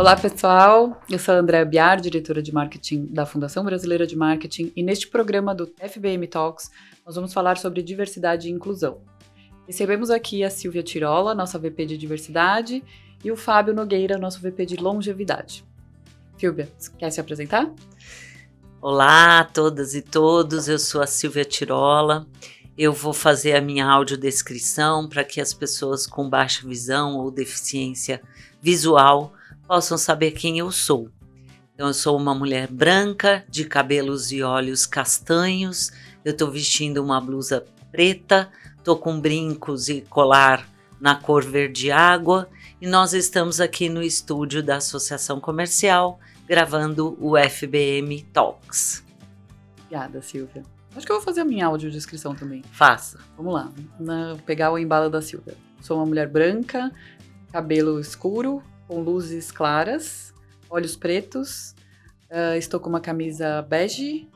Olá, pessoal. Eu sou a Andréa Biar, diretora de marketing da Fundação Brasileira de Marketing, e neste programa do FBM Talks, nós vamos falar sobre diversidade e inclusão. Recebemos aqui a Silvia Tirola, nossa VP de diversidade, e o Fábio Nogueira, nosso VP de longevidade. Silvia, quer se apresentar? Olá a todas e todos, eu sou a Silvia Tirola. Eu vou fazer a minha audiodescrição para que as pessoas com baixa visão ou deficiência visual possam saber quem eu sou. Então, eu sou uma mulher branca, de cabelos e olhos castanhos, eu estou vestindo uma blusa preta, estou com brincos e colar na cor verde água e nós estamos aqui no estúdio da Associação Comercial gravando o FBM Talks. Obrigada, Silvia. Acho que eu vou fazer a minha audiodescrição também. Faça. Vamos lá, vou pegar o embalo da Silvia. Sou uma mulher branca, cabelo escuro, com luzes claras, olhos pretos, estou com uma camisa bege,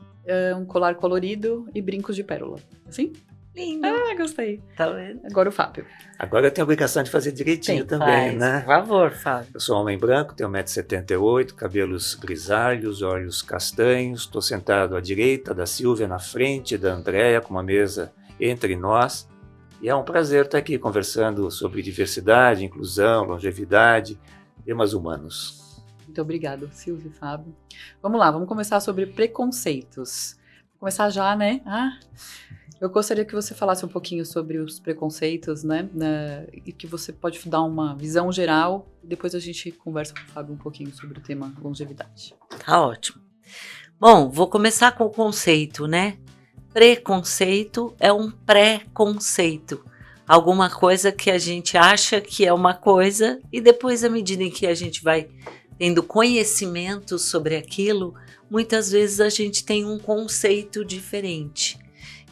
um colar colorido e brincos de pérola. Assim? Lindo. Ah, gostei. Tá vendo? Agora o Fábio. Agora eu tenho a obrigação de fazer direitinho também, né? Por favor, Fábio. Eu sou um homem branco, tenho 1,78 m, cabelos grisalhos, olhos castanhos, estou sentado à direita da Silvia, na frente da Andréa, com uma mesa entre nós. E é um prazer estar aqui conversando sobre diversidade, inclusão, longevidade, temas humanos. Muito obrigada, Silvia e Fábio. Vamos lá, vamos começar sobre preconceitos. Vou começar já, né? Eu gostaria que você falasse um pouquinho sobre os preconceitos, né? E que você pode dar uma visão geral e depois a gente conversa com o Fábio um pouquinho sobre o tema longevidade. Tá ótimo. Bom, vou começar com o conceito, né? Preconceito é um pré-conceito. Alguma coisa que a gente acha que é uma coisa e depois, à medida em que a gente vai tendo conhecimento sobre aquilo, muitas vezes a gente tem um conceito diferente.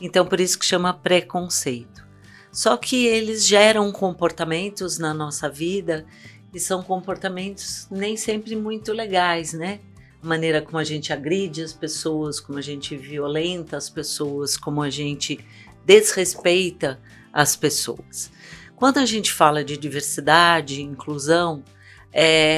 Então, por isso que chama preconceito. Só que eles geram comportamentos na nossa vida e são comportamentos nem sempre muito legais, né? A maneira como a gente agride as pessoas, como a gente violenta as pessoas, como a gente desrespeita as pessoas. Quando a gente fala de diversidade e inclusão,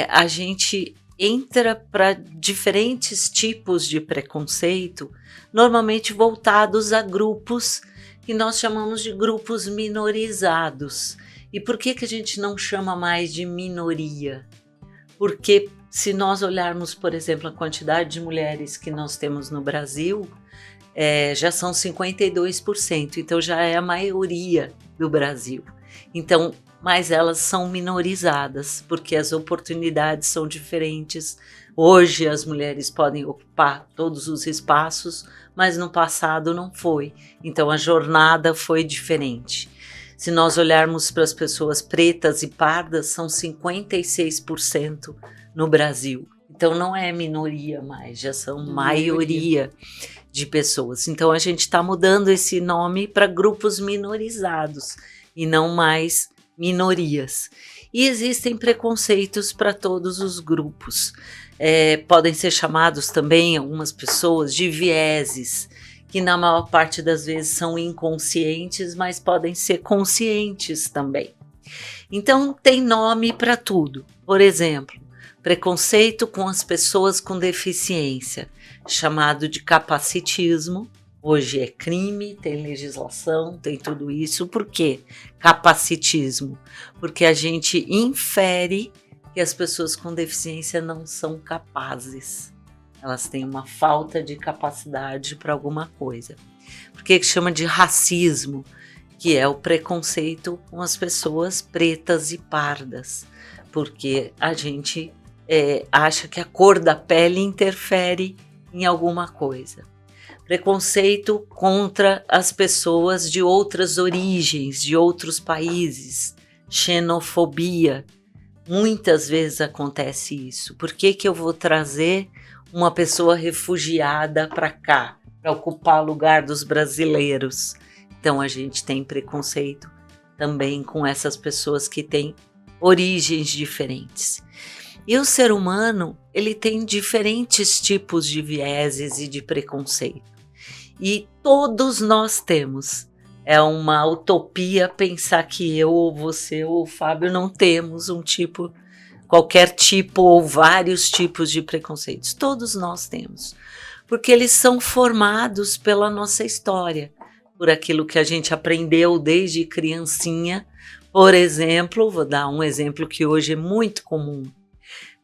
a gente entra para diferentes tipos de preconceito, normalmente voltados a grupos que nós chamamos de grupos minorizados. E por que a gente não chama mais de minoria? Porque se nós olharmos, por exemplo, a quantidade de mulheres que nós temos no Brasil, já são 52%, então já é a maioria do Brasil. Então, mas elas são minorizadas, porque as oportunidades são diferentes. Hoje as mulheres podem ocupar todos os espaços, mas no passado não foi. Então a jornada foi diferente. Se nós olharmos para as pessoas pretas e pardas, são 56% no Brasil. Então não é minoria mais, já são maioria de pessoas. Então a gente está mudando esse nome para grupos minorizados e não mais minorias. E existem preconceitos para todos os grupos. Podem ser chamados também algumas pessoas de vieses, que na maior parte das vezes são inconscientes, mas podem ser conscientes também. Então tem nome para tudo. Por exemplo, preconceito com as pessoas com deficiência, chamado de capacitismo. Hoje é crime, tem legislação, tem tudo isso. Por quê? Capacitismo. Porque a gente infere que as pessoas com deficiência não são capazes. Elas têm uma falta de capacidade para alguma coisa. Por que chama de racismo? Que é o preconceito com as pessoas pretas e pardas. Porque a gente acha que a cor da pele interfere em alguma coisa. Preconceito contra as pessoas de outras origens, de outros países, xenofobia. Muitas vezes acontece isso. Por que eu vou trazer uma pessoa refugiada para cá, para ocupar o lugar dos brasileiros? Então a gente tem preconceito também com essas pessoas que têm origens diferentes. E o ser humano, ele tem diferentes tipos de vieses e de preconceito. E todos nós temos. É uma utopia pensar que eu ou você ou o Fábio não temos um tipo qualquer tipo ou vários tipos de preconceitos. Todos nós temos, porque eles são formados pela nossa história, por aquilo que a gente aprendeu desde criancinha. Por exemplo, vou dar um exemplo que hoje é muito comum.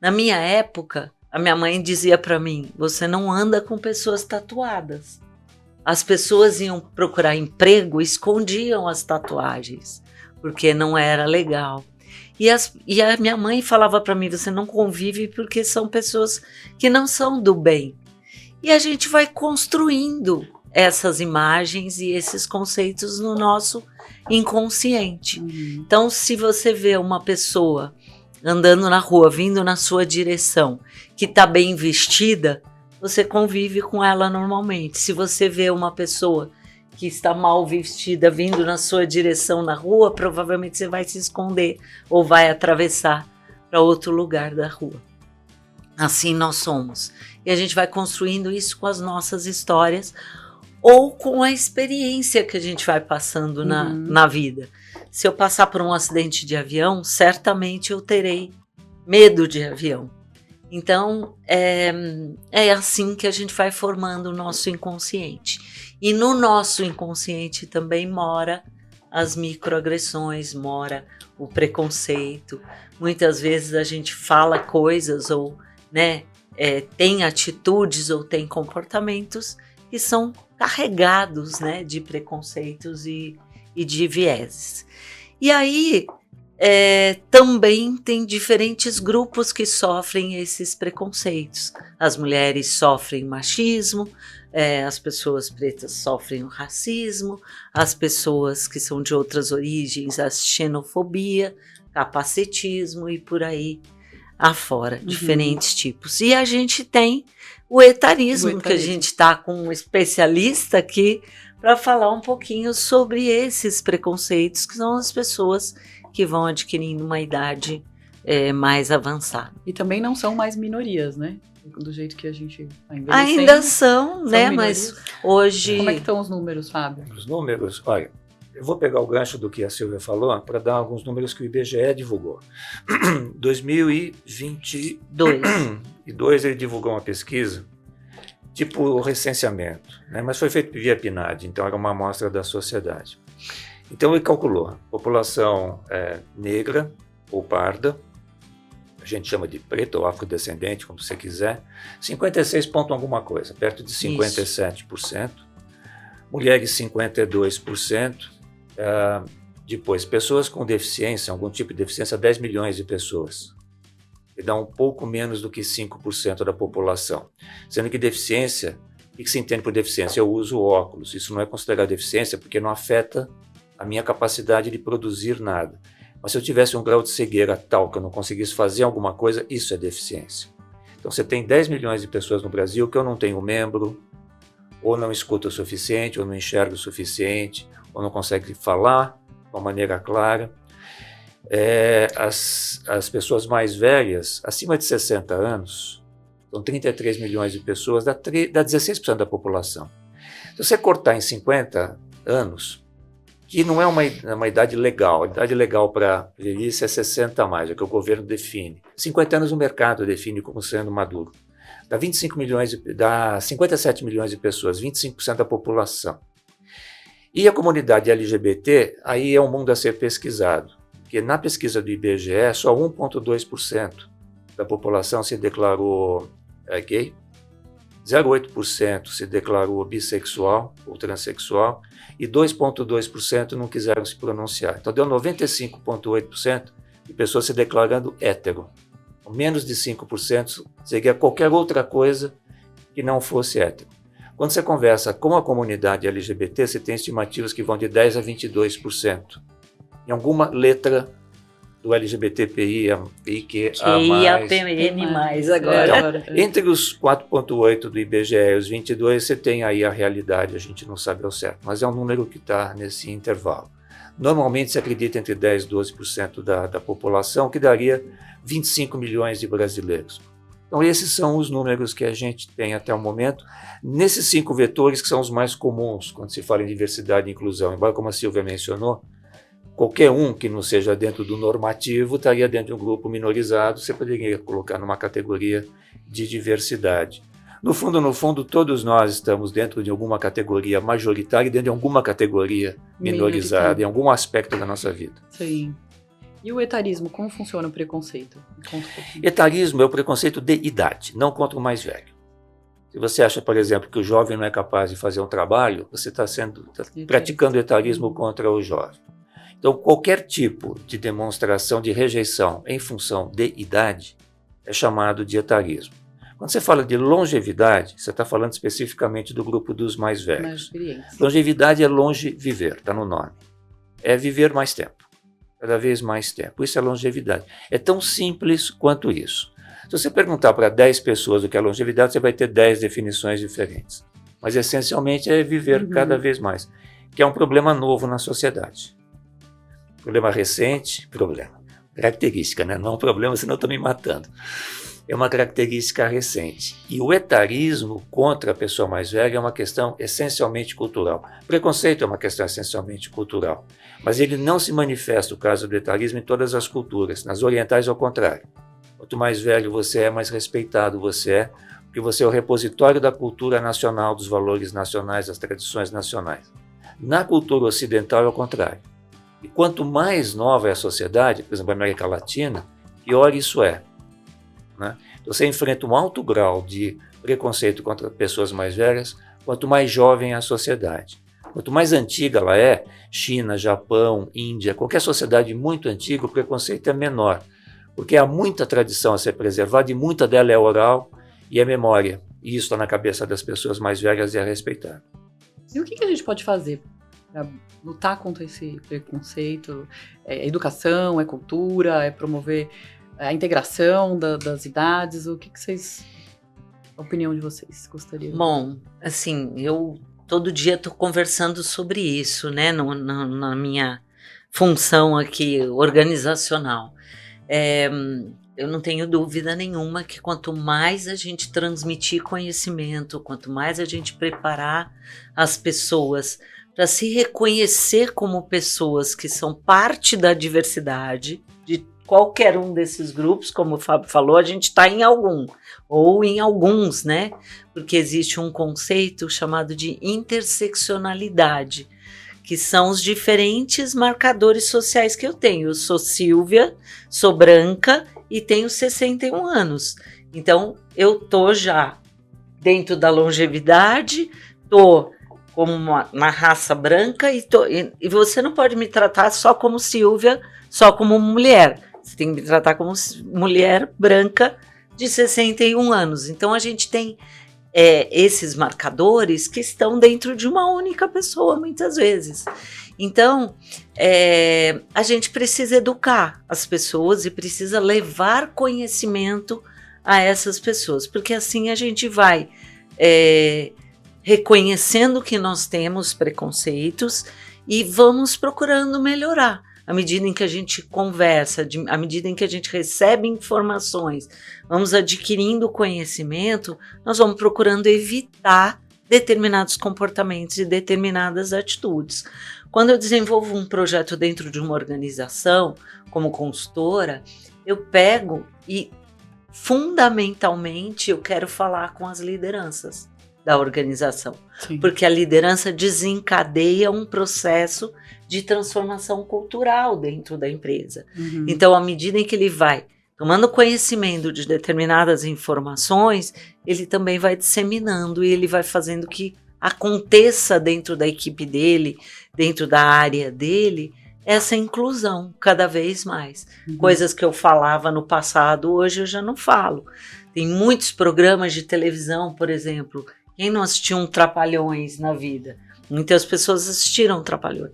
Na minha época, a minha mãe dizia para mim: você não anda com pessoas tatuadas. As pessoas iam procurar emprego, escondiam as tatuagens, porque não era legal. E a minha mãe falava para mim: você não convive porque são pessoas que não são do bem. E a gente vai construindo essas imagens e esses conceitos no nosso inconsciente. Então, se você vê uma pessoa andando na rua, vindo na sua direção, que está bem vestida, você convive com ela normalmente. Se você vê uma pessoa que está mal vestida vindo na sua direção na rua, provavelmente você vai se esconder ou vai atravessar para outro lugar da rua. Assim nós somos. E a gente vai construindo isso com as nossas histórias ou com a experiência que a gente vai passando na vida. Se eu passar por um acidente de avião, certamente eu terei medo de avião. Então, é assim que a gente vai formando o nosso inconsciente. E no nosso inconsciente também mora as microagressões, mora o preconceito. Muitas vezes a gente fala coisas ou tem atitudes ou tem comportamentos que são carregados, de preconceitos e de vieses. E aí também tem diferentes grupos que sofrem esses preconceitos. As mulheres sofrem machismo, as pessoas pretas sofrem o racismo, as pessoas que são de outras origens, a xenofobia, capacitismo e por aí afora, diferentes tipos. E a gente tem o etarismo, que a gente está com um especialista aqui para falar um pouquinho sobre esses preconceitos, que são as pessoas que vão adquirindo uma idade mais avançada. E também não são mais minorias, né? Do jeito que a gente está envelhecendo. Ainda são, né? Mas hoje... Como é que estão os números, Fábio? Os números, olha, eu vou pegar o gancho do que a Silvia falou para dar alguns números que o IBGE divulgou. 2022 ele divulgou uma pesquisa, tipo o recenseamento, mas foi feito via PNAD, então era uma amostra da sociedade. Então ele calculou população negra ou parda, a gente chama de preto ou afrodescendente, como você quiser, 56 ponto alguma coisa, perto de 57%. Mulheres 52%. Depois, pessoas com deficiência, algum tipo de deficiência, 10 milhões de pessoas. E dá um pouco menos do que 5% da população. Sendo que deficiência, o que se entende por deficiência? Eu uso óculos, isso não é considerado deficiência porque não afeta a minha capacidade de produzir nada. Mas se eu tivesse um grau de cegueira tal que eu não conseguisse fazer alguma coisa, isso é deficiência. Então você tem 10 milhões de pessoas no Brasil que eu não tenho membro, ou não escuta o suficiente, ou não enxerga o suficiente, ou não consegue falar de uma maneira clara. As pessoas mais velhas, acima de 60 anos, são 33 milhões de pessoas, dá 16% da população. Se você cortar em 50 anos, que não é uma idade legal, a idade legal para velhice é 60 a mais, é o que o governo define. 50 anos o mercado define como sendo maduro. Dá 57 milhões de pessoas, 25% da população. E a comunidade LGBT, aí é um mundo a ser pesquisado, porque na pesquisa do IBGE, só 1,2% da população se declarou gay, 0,8% se declarou bissexual ou transexual e 2,2% não quiseram se pronunciar. Então deu 95,8% de pessoas se declarando hétero. Menos de 5% seria qualquer outra coisa que não fosse hétero. Quando você conversa com a comunidade LGBT, você tem estimativas que vão de 10% a 22%. Em alguma letra do LGBTQIA+, agora. Então, entre os 4,8 do IBGE e os 22, você tem aí a realidade, a gente não sabe ao certo, mas é um número que está nesse intervalo. Normalmente se acredita entre 10% e 12% da população, que daria 25 milhões de brasileiros. Então esses são os números que a gente tem até o momento, nesses 5 vetores que são os mais comuns quando se fala em diversidade e inclusão, embora como a Silvia mencionou, qualquer um que não seja dentro do normativo estaria dentro de um grupo minorizado, você poderia colocar numa categoria de diversidade. No fundo, todos nós estamos dentro de alguma categoria majoritária e dentro de alguma categoria minorizada, em algum aspecto da nossa vida. Sim. E o etarismo, como funciona o preconceito? Me conta um pouquinho. Etarismo é o preconceito de idade, não contra o mais velho. Se você acha, por exemplo, que o jovem não é capaz de fazer um trabalho, você está praticando etarismo contra o jovem. Então, qualquer tipo de demonstração de rejeição em função de idade é chamado de etarismo. Quando você fala de longevidade, você está falando especificamente do grupo dos mais velhos. Mais experientes. Longevidade é longe viver, está no nome. É viver mais tempo, cada vez mais tempo. Isso é longevidade. É tão simples quanto isso. Se você perguntar para 10 pessoas o que é longevidade, você vai ter 10 definições diferentes. Mas essencialmente é viver cada vez mais, que é um problema novo na sociedade. Problema recente, característica, né? Não é um problema, senão eu estou me matando. É uma característica recente. E o etarismo contra a pessoa mais velha é uma questão essencialmente cultural. Preconceito é uma questão essencialmente cultural. Mas ele não se manifesta, o caso do etarismo, em todas as culturas. Nas orientais, ao contrário. Quanto mais velho você é, mais respeitado você é, porque você é o repositório da cultura nacional, dos valores nacionais, das tradições nacionais. Na cultura ocidental, é o contrário. E quanto mais nova é a sociedade, por exemplo, a América Latina, pior isso é. Né? Então, você enfrenta um alto grau de preconceito contra pessoas mais velhas, quanto mais jovem é a sociedade. Quanto mais antiga ela é, China, Japão, Índia, qualquer sociedade muito antiga, o preconceito é menor, porque há muita tradição a ser preservada e muita dela é oral e é memória. E isso está na cabeça das pessoas mais velhas e é respeitado. E o que a gente pode fazer para lutar contra esse preconceito? É educação, é cultura, é promover a integração das idades? O que vocês, a opinião de vocês, gostariam? Bom, assim, eu todo dia estou conversando sobre isso, né, na minha função aqui organizacional. Eu não tenho dúvida nenhuma que quanto mais a gente transmitir conhecimento, quanto mais a gente preparar as pessoas para se reconhecer como pessoas que são parte da diversidade, de qualquer um desses grupos, como o Fábio falou, a gente está em algum, ou em alguns, né? Porque existe um conceito chamado de interseccionalidade, que são os diferentes marcadores sociais que eu tenho. Eu sou Silvia, sou branca e tenho 61 anos. Então, eu tô já dentro da longevidade, tô como uma raça branca e você não pode me tratar só como Silvia, só como mulher. Você tem que me tratar como mulher branca de 61 anos. Então, a gente tem esses marcadores que estão dentro de uma única pessoa, muitas vezes. Então, a gente precisa educar as pessoas e precisa levar conhecimento a essas pessoas, porque assim a gente vai reconhecendo que nós temos preconceitos e vamos procurando melhorar. À medida em que a gente conversa, à medida em que a gente recebe informações, vamos adquirindo conhecimento, nós vamos procurando evitar determinados comportamentos e determinadas atitudes. Quando eu desenvolvo um projeto dentro de uma organização, como consultora, eu pego e, fundamentalmente, eu quero falar com as lideranças da organização. Sim. Porque a liderança desencadeia um processo de transformação cultural dentro da empresa. Uhum. Então, à medida em que ele vai tomando conhecimento de determinadas informações, ele também vai disseminando e ele vai fazendo que aconteça dentro da equipe dele, dentro da área dele, essa inclusão cada vez mais. Uhum. Coisas que eu falava no passado, hoje eu já não falo. Tem muitos programas de televisão, por exemplo. Quem não assistiu um Trapalhões na vida? Muitas pessoas assistiram Trapalhões.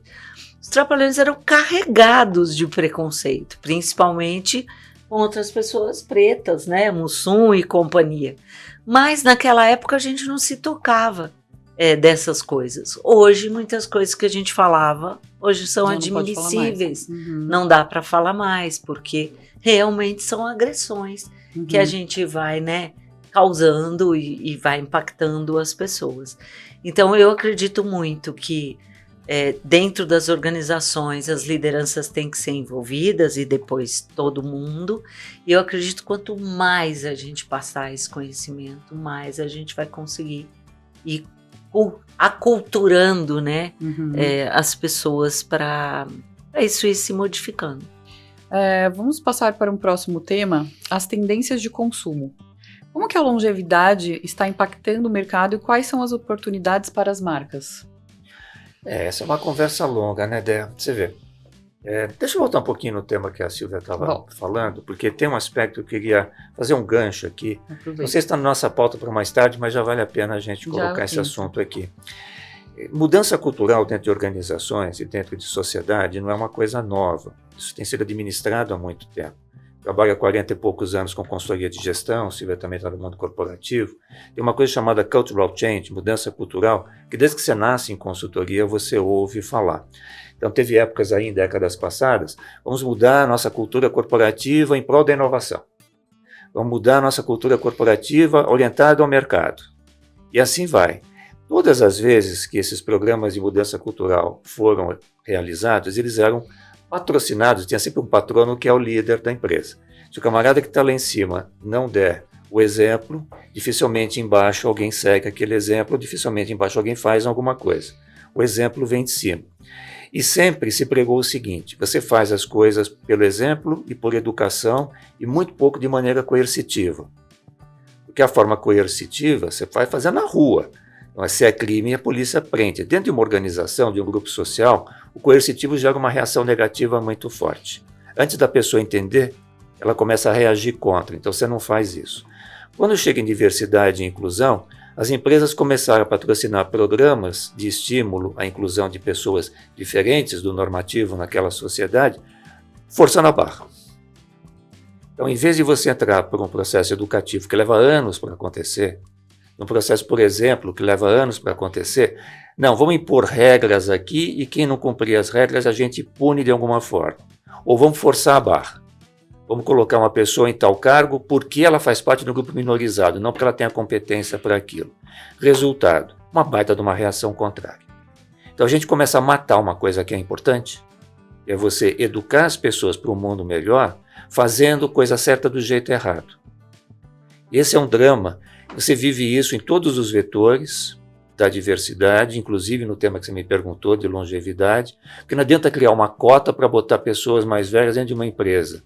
Os Trapalhões eram carregados de preconceito, principalmente com outras pessoas pretas, né? Mussum e companhia. Mas naquela época a gente não se tocava dessas coisas. Hoje, muitas coisas que a gente falava, hoje são admissíveis. Uhum. Não dá para falar mais, porque realmente são agressões que a gente vai, né, causando e vai impactando as pessoas. Então, eu acredito muito que dentro das organizações, as lideranças têm que ser envolvidas e depois todo mundo. E eu acredito que quanto mais a gente passar esse conhecimento, mais a gente vai conseguir ir aculturando, né, as pessoas para isso ir se modificando. Vamos passar para um próximo tema, as tendências de consumo. Como que a longevidade está impactando o mercado e quais são as oportunidades para as marcas? Essa é uma conversa longa, né, Dé? Você vê. Deixa eu voltar um pouquinho no tema que a Silvia estava falando, porque tem um aspecto que eu queria fazer um gancho aqui. Aproveita. Não sei se está na nossa pauta para mais tarde, mas já vale a pena a gente colocar esse assunto aqui. Mudança cultural dentro de organizações e dentro de sociedade não é uma coisa nova. Isso tem sido administrado há muito tempo. Trabalho há 40 e poucos anos com consultoria de gestão, Silvia também está no mundo corporativo. Tem uma coisa chamada cultural change, mudança cultural, que desde que você nasce em consultoria você ouve falar. Então teve épocas aí em décadas passadas, vamos mudar a nossa cultura corporativa em prol da inovação. Vamos mudar a nossa cultura corporativa orientada ao mercado. E assim vai. Todas as vezes que esses programas de mudança cultural foram realizados, eles eram patrocinados, tinha sempre um patrono que é o líder da empresa. Se o camarada que está lá em cima não der o exemplo, dificilmente embaixo alguém segue aquele exemplo, dificilmente embaixo alguém faz alguma coisa. O exemplo vem de cima. E sempre se pregou o seguinte, você faz as coisas pelo exemplo e por educação e muito pouco de maneira coercitiva. Porque a forma coercitiva você vai fazer na rua. Se é crime, a polícia prende. Dentro de uma organização, de um grupo social, o coercitivo gera uma reação negativa muito forte. Antes da pessoa entender, ela começa a reagir contra, então você não faz isso. Quando chega em diversidade e inclusão, as empresas começaram a patrocinar programas de estímulo à inclusão de pessoas diferentes do normativo naquela sociedade, forçando a barra. Então, em vez de você entrar por um processo educativo que leva anos para acontecer, num processo, por exemplo, que leva anos para acontecer, não, vamos impor regras aqui e quem não cumprir as regras a gente pune de alguma forma. Ou vamos forçar a barra. Vamos colocar uma pessoa em tal cargo porque ela faz parte do grupo minorizado, não porque ela tem a competência para aquilo. Resultado, uma baita de uma reação contrária. Então a gente começa a matar uma coisa que é importante, é você educar as pessoas para um mundo melhor, fazendo coisa certa do jeito errado. Esse é um drama. Você vive isso em todos os vetores da diversidade, inclusive no tema que você me perguntou, de longevidade, porque não adianta criar uma cota para botar pessoas mais velhas dentro de uma empresa.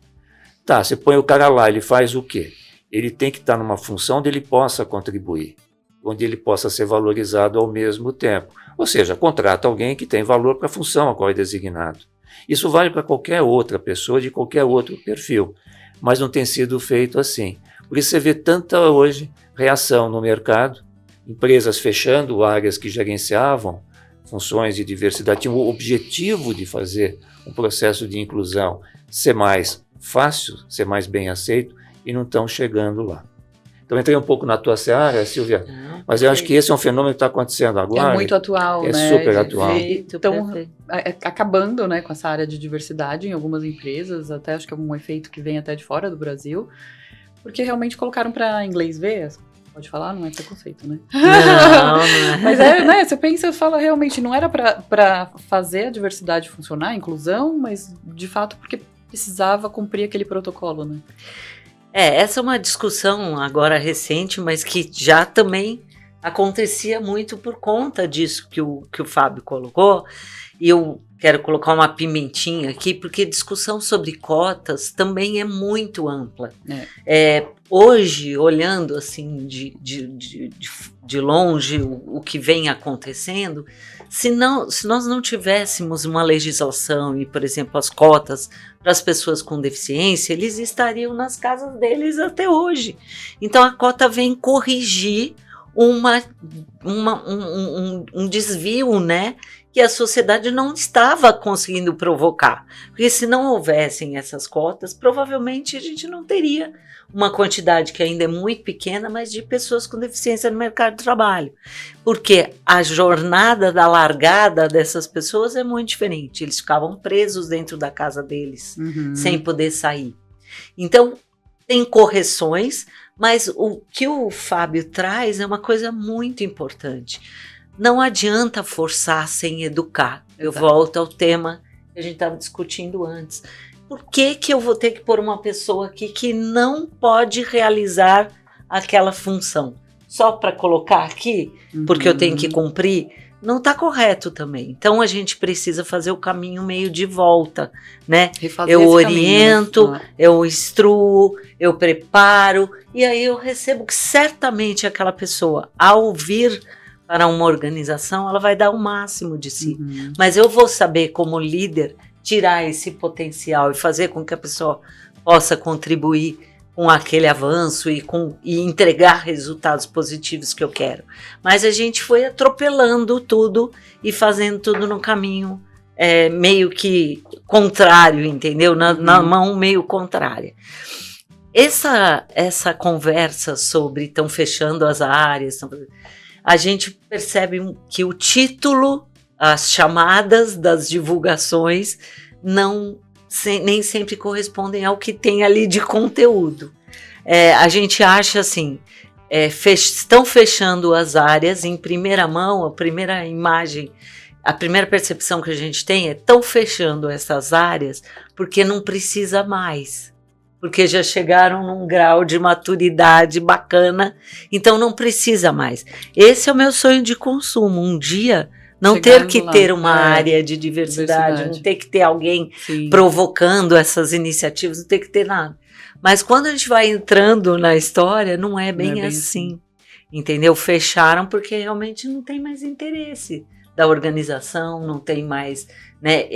Tá, você põe o cara lá, ele faz o quê? Ele tem que estar numa função onde ele possa contribuir, onde ele possa ser valorizado ao mesmo tempo. Ou seja, contrata alguém que tem valor para a função a qual é designado. Isso vale para qualquer outra pessoa de qualquer outro perfil, mas não tem sido feito assim. Por isso você vê tanta hoje reação no mercado, empresas fechando áreas que gerenciavam funções de diversidade, tinham o objetivo de fazer um processo de inclusão ser mais fácil, ser mais bem aceito, e não estão chegando lá. Então entrei um pouco na tua seara, Silvia, mas eu acho que esse é um fenômeno que está acontecendo agora. É muito atual, né? É super atual. Então, acabando, né, com essa área de diversidade em algumas empresas, até acho que é um efeito que vem até de fora do Brasil, porque realmente colocaram para inglês ver. Pode falar? Não é preconceito, né? Não, não é. Mas né, você pensa, fala realmente, não era para fazer a diversidade funcionar, a inclusão, mas de fato porque precisava cumprir aquele protocolo, né? Essa é uma discussão agora recente, mas que já também acontecia muito por conta disso que o Fábio colocou. E eu quero colocar uma pimentinha aqui, porque discussão sobre cotas também é muito ampla. Hoje, olhando assim de longe o que vem acontecendo, se nós não tivéssemos uma legislação e, por exemplo, as cotas para as pessoas com deficiência, eles estariam nas casas deles até hoje. Então a cota vem corrigir um desvio, né, que a sociedade não estava conseguindo provocar. Porque se não houvessem essas cotas, provavelmente a gente não teria uma quantidade que ainda é muito pequena, mas de pessoas com deficiência no mercado de trabalho. Porque a jornada da largada dessas pessoas é muito diferente. Eles ficavam presos dentro da casa deles, sem poder sair. Então, tem correções, mas o que o Fábio traz é uma coisa muito importante. Não adianta forçar sem educar. Eu Exato. volto ao tema que a gente estava discutindo antes. Por que eu vou ter que pôr uma pessoa aqui que não pode realizar aquela função? Só para colocar aqui, porque eu tenho que cumprir? Não está correto também. Então a gente precisa fazer o caminho meio de volta, né? Refazer Eu esse oriento, caminho, né? eu instruo, eu preparo, e aí eu recebo que certamente aquela pessoa, ao vir para uma organização, ela vai dar o máximo de si. Mas eu vou saber, como líder, tirar esse potencial e fazer com que a pessoa possa contribuir com aquele avanço e entregar resultados positivos que eu quero. Mas a gente foi atropelando tudo e fazendo tudo no caminho meio que contrário, entendeu? Na mão meio contrária. Essa conversa sobre estão fechando as áreas, a gente percebe que o título, as chamadas das divulgações nem sempre correspondem ao que tem ali de conteúdo. A gente acha assim, estão fechando as áreas em primeira mão, a primeira imagem, a primeira percepção que a gente tem estão fechando essas áreas porque não precisa mais. Porque já chegaram num grau de maturidade bacana, então não precisa mais. Esse é o meu sonho de consumo, um dia não ter que ter uma área de diversidade, não ter que ter alguém provocando essas iniciativas, não ter que ter nada. Mas quando a gente vai entrando na história, não é bem assim, entendeu? Fecharam porque realmente não tem mais interesse da organização, não tem mais, né,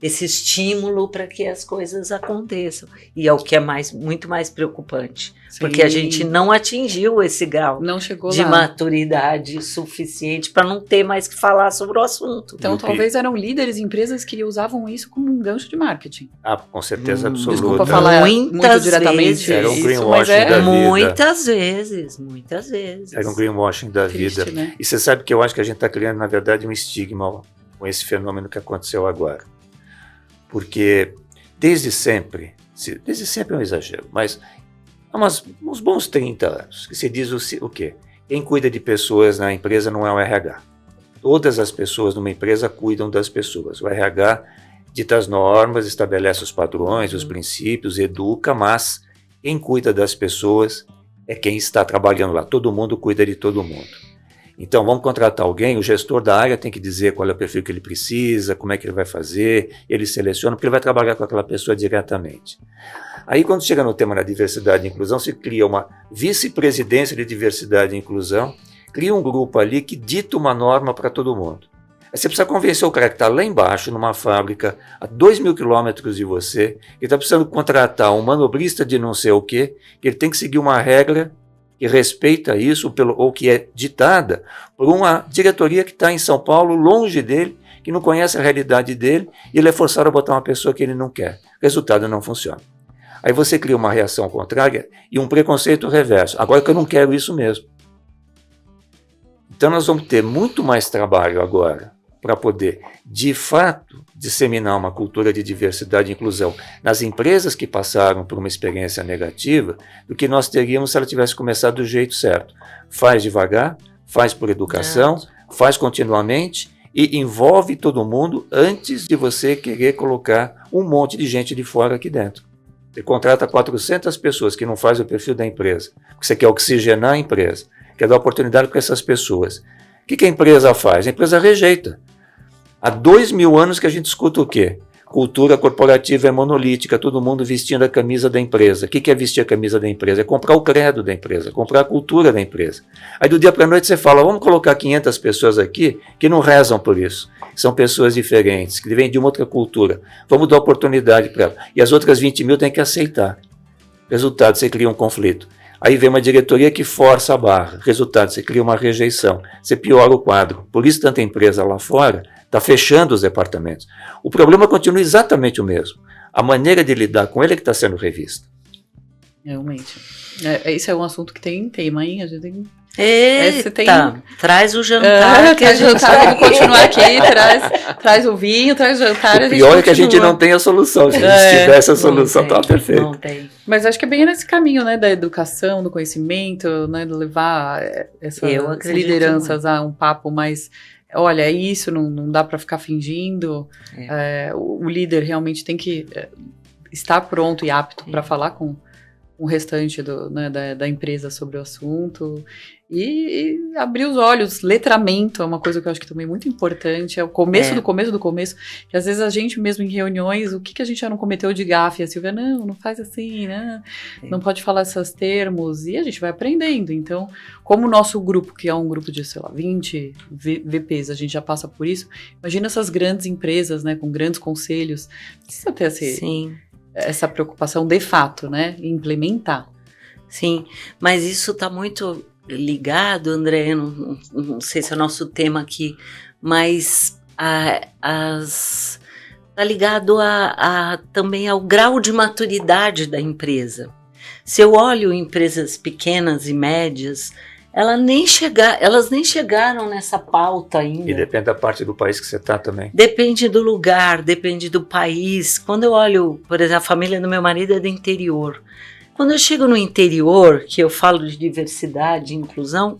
esse estímulo para que as coisas aconteçam. E é o que é muito mais preocupante. Porque a gente não atingiu esse grau de maturidade suficiente para não ter mais que falar sobre o assunto. Então, talvez eram líderes, empresas que usavam isso como um gancho de marketing. Com certeza absoluta. Desculpa falar muito diretamente. Era um isso, greenwashing da vida. Muitas vezes. Era um greenwashing da vida. Né? E você sabe que eu acho que a gente está criando, na verdade, um estigma com esse fenômeno que aconteceu agora. Porque desde sempre é um exagero, mas há uns bons 30 anos que se diz o quê? Quem cuida de pessoas na empresa não é o RH. Todas as pessoas numa empresa cuidam das pessoas. O RH dita as normas, estabelece os padrões, os princípios, educa, mas quem cuida das pessoas é quem está trabalhando lá. Todo mundo cuida de todo mundo. Então, vamos contratar alguém, o gestor da área tem que dizer qual é o perfil que ele precisa, como é que ele vai fazer, ele seleciona, porque ele vai trabalhar com aquela pessoa diretamente. Aí, quando chega no tema da diversidade e inclusão, se cria uma vice-presidência de diversidade e inclusão, cria um grupo ali que dita uma norma para todo mundo. Aí você precisa convencer o cara que está lá embaixo, numa fábrica, a 2.000 quilômetros de você, que está precisando contratar um manobrista de não sei o quê, que ele tem que seguir uma regra que respeita isso, ou que é ditada por uma diretoria que está em São Paulo, longe dele, que não conhece a realidade dele, e ele é forçado a botar uma pessoa que ele não quer. Resultado, não funciona. Aí você cria uma reação contrária e um preconceito reverso. Agora que eu não quero isso mesmo. Então nós vamos ter muito mais trabalho agora para poder, de fato, disseminar uma cultura de diversidade e inclusão nas empresas que passaram por uma experiência negativa, do que nós teríamos se ela tivesse começado do jeito certo. Faz devagar, faz por educação, faz continuamente e envolve todo mundo antes de você querer colocar um monte de gente de fora aqui dentro. Você contrata 400 pessoas que não fazem o perfil da empresa, porque você quer oxigenar a empresa, quer dar oportunidade para essas pessoas. O que a empresa faz? A empresa rejeita. Há 2.000 anos que a gente escuta o quê? Cultura corporativa é monolítica, todo mundo vestindo a camisa da empresa. O que é vestir a camisa da empresa? É comprar o credo da empresa, comprar a cultura da empresa. Aí do dia para a noite você fala, vamos colocar 500 pessoas aqui que não rezam por isso. São pessoas diferentes, que vêm de uma outra cultura. Vamos dar oportunidade para elas. E as outras 20.000 têm que aceitar. Resultado, você cria um conflito. Aí vem uma diretoria que força a barra. Resultado, você cria uma rejeição. Você piora o quadro. Por isso tanta empresa lá fora está fechando os departamentos. O problema continua exatamente o mesmo. A maneira de lidar com ele é que está sendo revista. Realmente. Esse é um assunto que tem tema, hein? A gente tem... Eita, traz o jantar. Traz o jantar, vamos continuar aqui, traz o vinho, traz o jantar. O pior é que a gente não tem a solução. Se a gente tivesse a solução, estava perfeito. Não tem. Mas acho que é bem nesse caminho, né, da educação, do conhecimento, né, de levar essas lideranças a um papo mais olha, é isso, não dá para ficar fingindo. O líder realmente tem que estar pronto e apto para falar com o restante da empresa sobre o assunto e abrir os olhos. Letramento é uma coisa que eu acho que também é muito importante, é o começo do começo do começo, que às vezes a gente mesmo em reuniões, o que a gente já não cometeu de gafe, a Silvia, não faz assim, né? Não pode falar esses termos, e a gente vai aprendendo. Então, como o nosso grupo, que é um grupo de, sei lá, 20 VPs, a gente já passa por isso, imagina essas grandes empresas, né, com grandes conselhos, precisa ter essa preocupação de fato, né? Implementar. Sim, mas isso está muito ligado, André, não sei se é o nosso tema aqui, mas está ligado também ao grau de maturidade da empresa. Se eu olho empresas pequenas e médias, elas nem chegaram nessa pauta ainda. E depende da parte do país que você está também. Depende do lugar, depende do país. Quando eu olho, por exemplo, a família do meu marido é do interior. Quando eu chego no interior, que eu falo de diversidade e inclusão,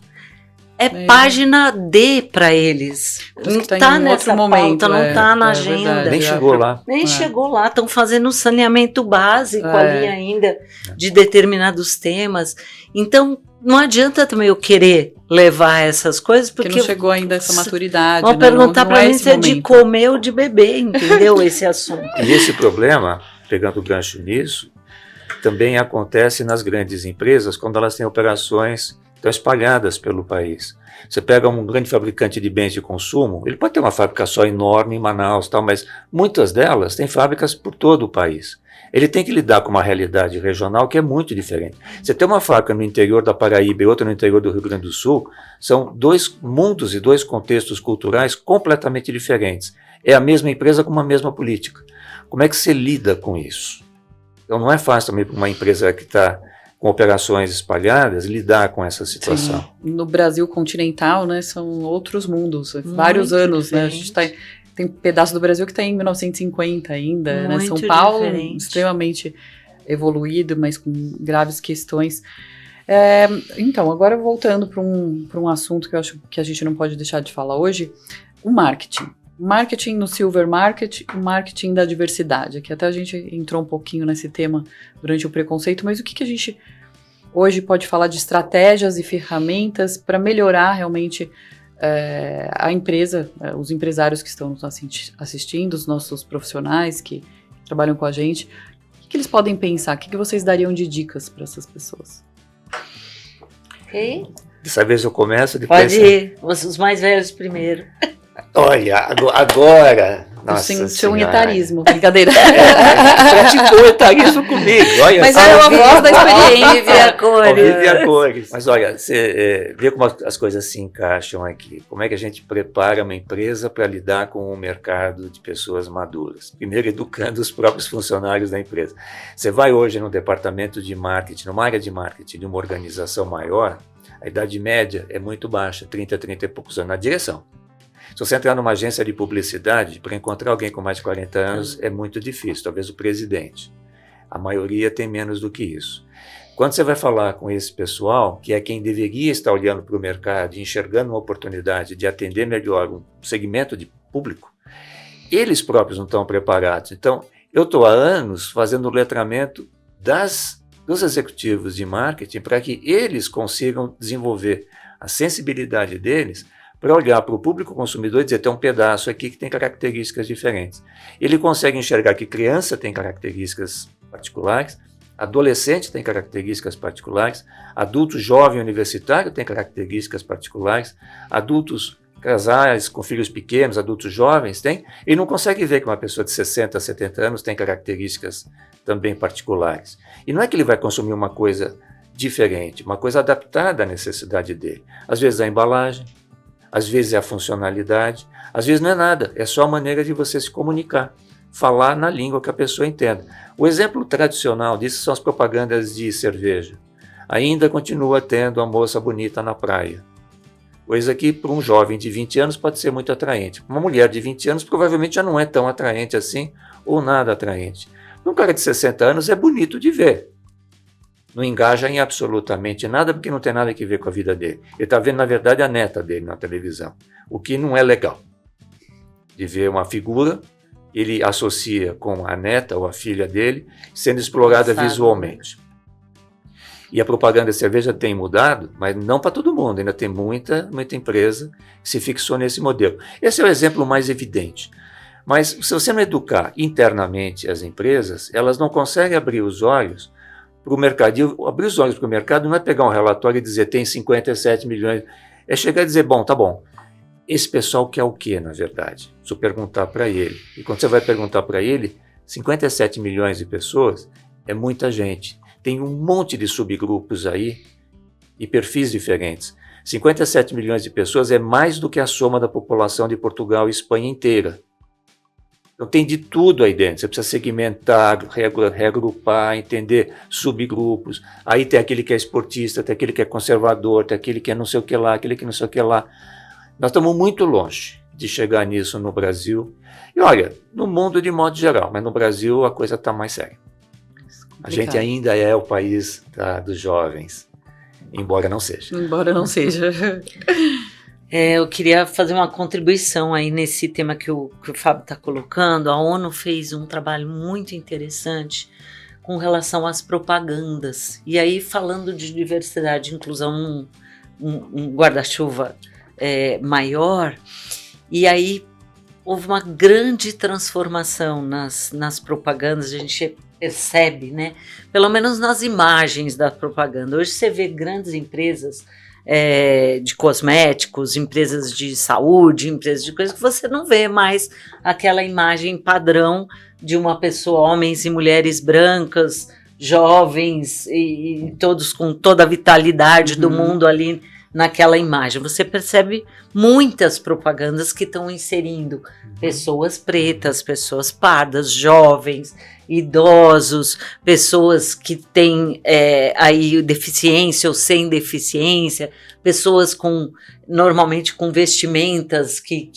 página D para eles. Não está nessa pauta, não está na agenda. Verdade, nem chegou lá. Nem chegou lá, estão fazendo saneamento básico ali ainda, de determinados temas. Então, não adianta também eu querer levar essas coisas, porque não chegou ainda essa maturidade. Vão perguntar para mim se é de comer ou de beber, entendeu? Esse assunto. E esse problema, pegando o gancho nisso, também acontece nas grandes empresas quando elas têm operações estão espalhadas pelo país. Você pega um grande fabricante de bens de consumo, ele pode ter uma fábrica só enorme em Manaus, mas muitas delas têm fábricas por todo o país. Ele tem que lidar com uma realidade regional que é muito diferente. Você tem uma fábrica no interior da Paraíba e outra no interior do Rio Grande do Sul, são dois mundos e dois contextos culturais completamente diferentes. É a mesma empresa com uma mesma política. Como é que você lida com isso? Então não é fácil também para uma empresa que está com operações espalhadas lidar com essa situação. Sim. No Brasil continental, né, são outros mundos, vários anos, né, a gente tem pedaço do Brasil que está em 1950 ainda, né, São Paulo extremamente evoluído, mas com graves questões. Então, agora voltando para um assunto que eu acho que a gente não pode deixar de falar hoje, o marketing. Marketing no Silver Market, o marketing da diversidade. Aqui até a gente entrou um pouquinho nesse tema durante o preconceito, mas o que a gente hoje pode falar de estratégias e ferramentas para melhorar realmente a empresa, os empresários que estão nos assistindo, os nossos profissionais que trabalham com a gente, o que eles podem pensar? O que vocês dariam de dicas para essas pessoas? Ok. Dessa vez eu começo, depois... Pode ir, os mais velhos primeiro. Olha, agora... Nossa seu etarismo, brincadeira. Praticou etarismo comigo. Olha, mas é uma voz da experiência. Olivia Cores. Mas olha, você vê como as coisas se encaixam aqui. Como é que a gente prepara uma empresa para lidar com um mercado de pessoas maduras? Primeiro, educando os próprios funcionários da empresa. Você vai hoje no departamento de marketing, numa área de marketing de uma organização maior, a idade média é muito baixa, 30 e poucos anos na direção. Se você entrar numa agência de publicidade, para encontrar alguém com mais de 40 anos é muito difícil, talvez o presidente. A maioria tem menos do que isso. Quando você vai falar com esse pessoal, que é quem deveria estar olhando para o mercado e enxergando uma oportunidade de atender melhor um segmento de público, eles próprios não estão preparados. Então, eu estou há anos fazendo o letramento dos executivos de marketing para que eles consigam desenvolver a sensibilidade deles para olhar para o público consumidor e dizer, tem um pedaço aqui que tem características diferentes. Ele consegue enxergar que criança tem características particulares, adolescente tem características particulares, adulto jovem universitário tem características particulares, adultos casais com filhos pequenos, adultos jovens têm, e não consegue ver que uma pessoa de 60, 70 anos tem características também particulares. E não é que ele vai consumir uma coisa diferente, uma coisa adaptada à necessidade dele. Às vezes a embalagem, às vezes é a funcionalidade, às vezes não é nada, é só a maneira de você se comunicar, falar na língua que a pessoa entenda. O exemplo tradicional disso são as propagandas de cerveja. Ainda continua tendo a moça bonita na praia. Coisa que para um jovem de 20 anos pode ser muito atraente. Uma mulher de 20 anos provavelmente já não é tão atraente assim, ou nada atraente. Um cara de 60 anos é bonito de ver. não engaja em absolutamente nada, porque não tem nada a ver com a vida dele. Ele está vendo, na verdade, a neta dele na televisão, o que não é legal. De ver uma figura, ele associa com a neta ou a filha dele, sendo explorada visualmente. E a propaganda de cerveja tem mudado, mas não para todo mundo, ainda tem muita empresa que se fixou nesse modelo. Esse é o exemplo mais evidente. Mas se você não educar internamente as empresas, elas não conseguem abrir os olhos para o mercado. E abrir os olhos para o mercado não é pegar um relatório e dizer tem 57 milhões, é chegar e dizer, bom, tá bom, esse pessoal quer o quê, na verdade? Se eu perguntar para ele. E quando você vai perguntar para ele, 57 milhões de pessoas é muita gente. Tem um monte de subgrupos aí e perfis diferentes. 57 milhões de pessoas é mais do que a soma da população de Portugal e Espanha inteira. Então tem de tudo aí dentro. Você precisa segmentar, reagrupar, entender subgrupos. Aí tem aquele que é esportista, tem aquele que é conservador, tem aquele que é não sei o que lá, aquele que não sei o que lá. Nós estamos muito longe de chegar nisso no Brasil. E olha, no mundo de modo geral, mas no Brasil a coisa está mais séria. A gente ainda é o país dos jovens, embora não seja. Embora não seja. Eu queria fazer uma contribuição aí nesse tema que o Fábio está colocando. A ONU fez um trabalho muito interessante com relação às propagandas. E aí, falando de diversidade e inclusão, um guarda-chuva maior, e aí houve uma grande transformação nas propagandas, a gente percebe, né? Pelo menos nas imagens da propaganda. Hoje você vê grandes empresas de cosméticos, empresas de saúde, empresas de coisas que você não vê mais aquela imagem padrão de uma pessoa, homens e mulheres brancas, jovens e todos com toda a vitalidade do mundo ali naquela imagem. Você percebe muitas propagandas que estão inserindo pessoas pretas, pessoas pardas, jovens, idosos, pessoas que têm aí deficiência ou sem deficiência, pessoas normalmente com vestimentas que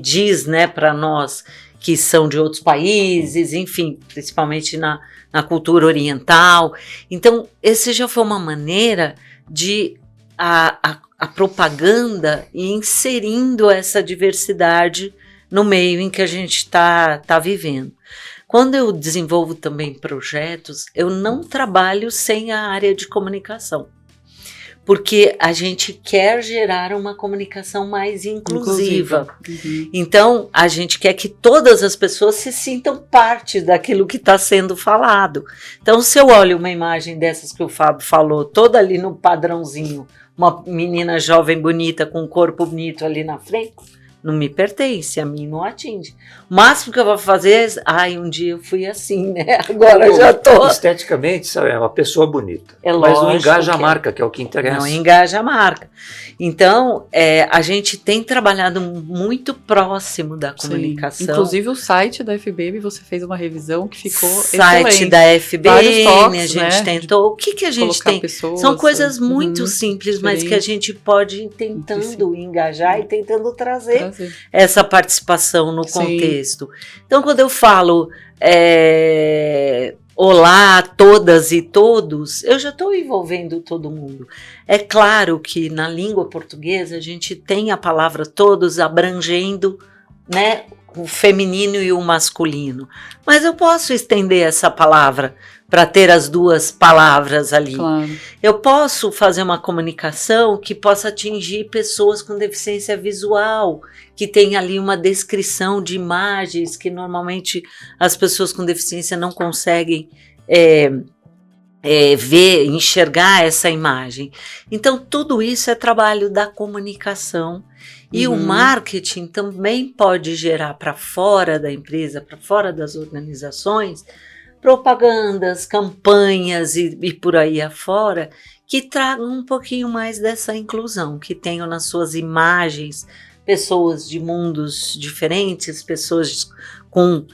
diz, né, para nós que são de outros países, enfim, principalmente na cultura oriental. Então, esse já foi uma maneira de a propaganda e inserindo essa diversidade no meio em que a gente está vivendo. Quando eu desenvolvo também projetos, eu não trabalho sem a área de comunicação, porque a gente quer gerar uma comunicação mais inclusiva. Então, a gente quer que todas as pessoas se sintam parte daquilo que está sendo falado. Então, se eu olho uma imagem dessas que o Fábio falou, toda ali no padrãozinho, uma menina jovem bonita com um corpo bonito ali na frente, não me pertence, a mim não atinge. O máximo que eu vou fazer é, um dia eu fui assim, né? Agora eu já tô... Esteticamente, sabe, é uma pessoa bonita. Mas não engaja a marca, que é o que interessa. Não engaja a marca. Então, a gente tem trabalhado muito próximo da comunicação. Sim. Inclusive o site da FBM, você fez uma revisão que ficou site excelente. Da FBM, toques, a gente tentou. O que a gente tem? Pessoas, são coisas muito simples, mas que a gente pode ir tentando engajar e tentando trazer essa participação no contexto. Então, quando eu falo olá a todas e todos, eu já estou envolvendo todo mundo. É claro que na língua portuguesa a gente tem a palavra todos abrangendo, né, o feminino e o masculino, mas eu posso estender essa palavra para ter as duas palavras ali. Claro. Eu posso fazer uma comunicação que possa atingir pessoas com deficiência visual, que tem ali uma descrição de imagens que normalmente as pessoas com deficiência não conseguem ver, enxergar essa imagem. Então, tudo isso é trabalho da comunicação. E o marketing também pode gerar para fora da empresa, para fora das organizações, propagandas, campanhas e por aí afora, que tragam um pouquinho mais dessa inclusão, que tenham nas suas imagens pessoas de mundos diferentes, pessoas com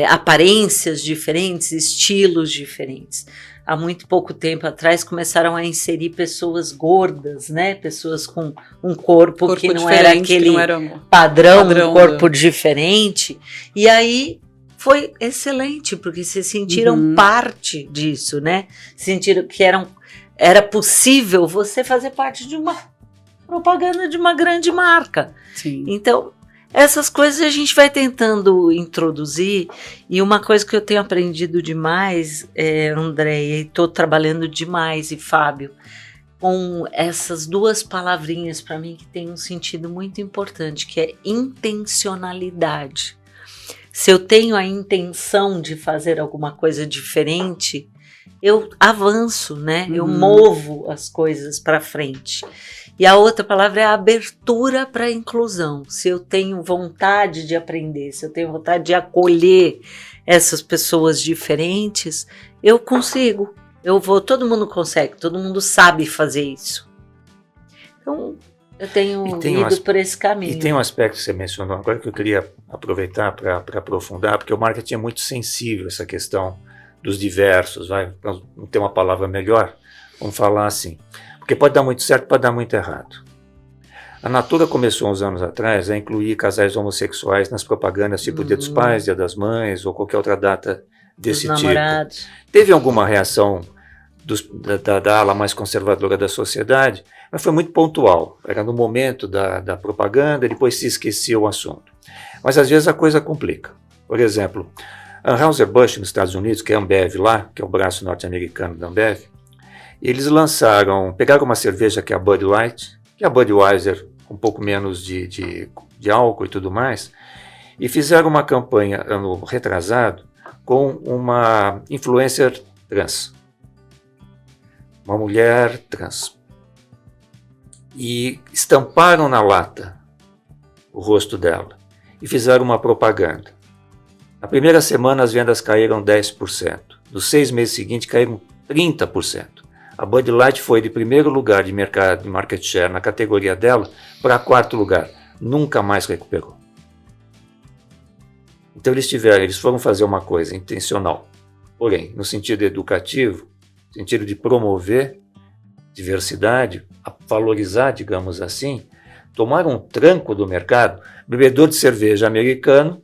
aparências diferentes, estilos diferentes. Há muito pouco tempo atrás começaram a inserir pessoas gordas, né? Pessoas com um corpo que não era aquele padrão, um corpo diferente. E aí foi excelente, porque se sentiram parte disso, né? Sentiram que era possível você fazer parte de uma propaganda de uma grande marca. Sim. Então, essas coisas a gente vai tentando introduzir, e uma coisa que eu tenho aprendido demais, Andréia, e estou trabalhando demais, e Fábio, com essas duas palavrinhas para mim que tem um sentido muito importante, que é intencionalidade. Se eu tenho a intenção de fazer alguma coisa diferente, eu avanço, né? Eu movo as coisas para frente. E a outra palavra é a abertura para a inclusão. Se eu tenho vontade de aprender, se eu tenho vontade de acolher essas pessoas diferentes, eu consigo. Todo mundo consegue, todo mundo sabe fazer isso. Então, eu tenho ido por esse caminho. E tem um aspecto que você mencionou agora que eu queria aproveitar para aprofundar, porque o marketing é muito sensível a essa questão dos diversos, não tem uma palavra melhor, vamos falar assim. Porque pode dar muito certo, pode dar muito errado. A Natura começou uns anos atrás a incluir casais homossexuais nas propagandas, tipo Dia dos Pais, Dia das Mães ou qualquer outra data desse tipo. Namorados. Teve alguma reação da ala mais conservadora da sociedade, mas foi muito pontual. Era no momento da propaganda, depois se esquecia o assunto. Mas às vezes a coisa complica. Por exemplo, a Anheuser-Busch nos Estados Unidos, que é a Ambev lá, que é o braço norte-americano da Ambev, eles pegaram uma cerveja que é a Bud Light, que é a Budweiser com um pouco menos de álcool e tudo mais, e fizeram uma campanha ano retrasado com uma influencer trans, uma mulher trans, e estamparam na lata o rosto dela e fizeram uma propaganda. Na primeira semana as vendas caíram 10%, nos 6 meses seguintes caíram 30%. A Bud Light foi de primeiro lugar de mercado de market share na categoria dela para 4º lugar. Nunca mais recuperou. Então eles foram fazer uma coisa intencional, porém, no sentido educativo, no sentido de promover diversidade, valorizar, digamos assim, tomaram um tranco do mercado. Bebedor de cerveja americano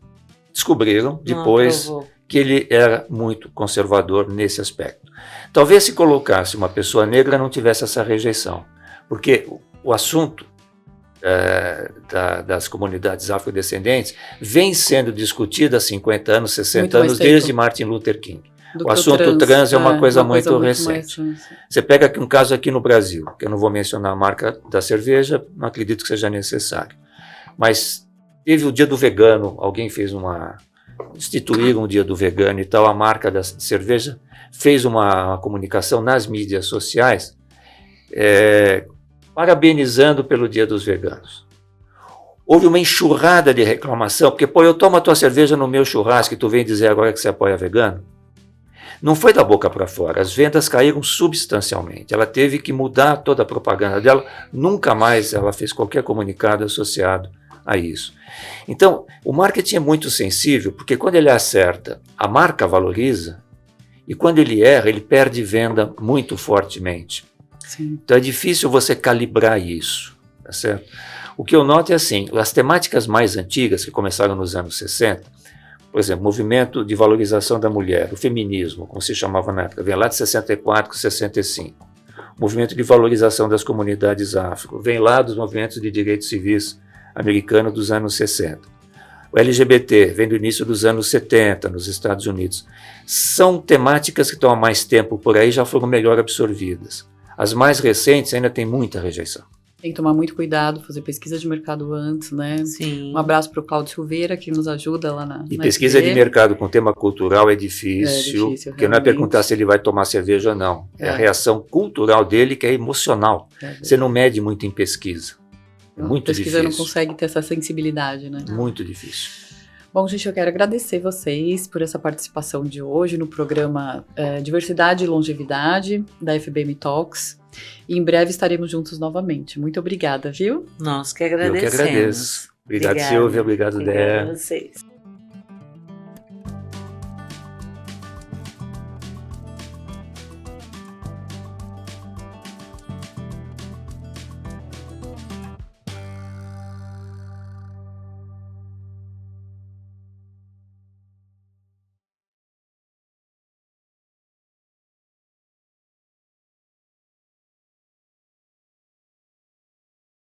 descobriram depois que ele era muito conservador nesse aspecto. Talvez se colocasse uma pessoa negra não tivesse essa rejeição, porque o assunto das comunidades afrodescendentes vem sendo discutido há 50 anos, 60 anos, desde Martin Luther King. O assunto trans é uma coisa muito recente. Você pega aqui um caso aqui no Brasil, que eu não vou mencionar a marca da cerveja, não acredito que seja necessário, mas teve o dia do vegano, alguém instituíram o dia do vegano e tal, a marca da cerveja fez uma comunicação nas mídias sociais parabenizando pelo dia dos veganos. Houve uma enxurrada de reclamação, porque, eu tomo a tua cerveja no meu churrasco e tu vem dizer agora que você apoia vegano? Não foi da boca para fora, as vendas caíram substancialmente. Ela teve que mudar toda a propaganda dela, nunca mais ela fez qualquer comunicado associado a isso. Então, o marketing é muito sensível, porque quando ele acerta, a marca valoriza, e quando ele erra, ele perde venda muito fortemente. Sim. Então é difícil você calibrar isso, tá certo? O que eu noto é assim, as temáticas mais antigas, que começaram nos anos 60, por exemplo, movimento de valorização da mulher, o feminismo, como se chamava na época, vem lá de 64, 65. Movimento de valorização das comunidades afro, vem lá dos movimentos de direitos civis americanos dos anos 60. O LGBT vem do início dos anos 70, nos Estados Unidos. São temáticas que estão há mais tempo por aí, já foram melhor absorvidas. As mais recentes ainda têm muita rejeição. Tem que tomar muito cuidado, fazer pesquisa de mercado antes, né? Sim. Um abraço para o Cláudio Silveira, que nos ajuda lá na pesquisa FB. de mercado com tema cultural é difícil porque não é perguntar se ele vai tomar cerveja ou não. É a reação cultural dele que é emocional. Você não mede muito em pesquisa. É muito difícil. A pesquisa não consegue ter essa sensibilidade, né? Muito difícil. Bom, gente, eu quero agradecer vocês por essa participação de hoje no programa Diversidade e Longevidade da FBM Talks. E em breve estaremos juntos novamente. Muito obrigada, viu? Nós que agradecemos. Eu que agradeço. Obrigado, Silvia. Obrigado, Dé. Obrigada a vocês.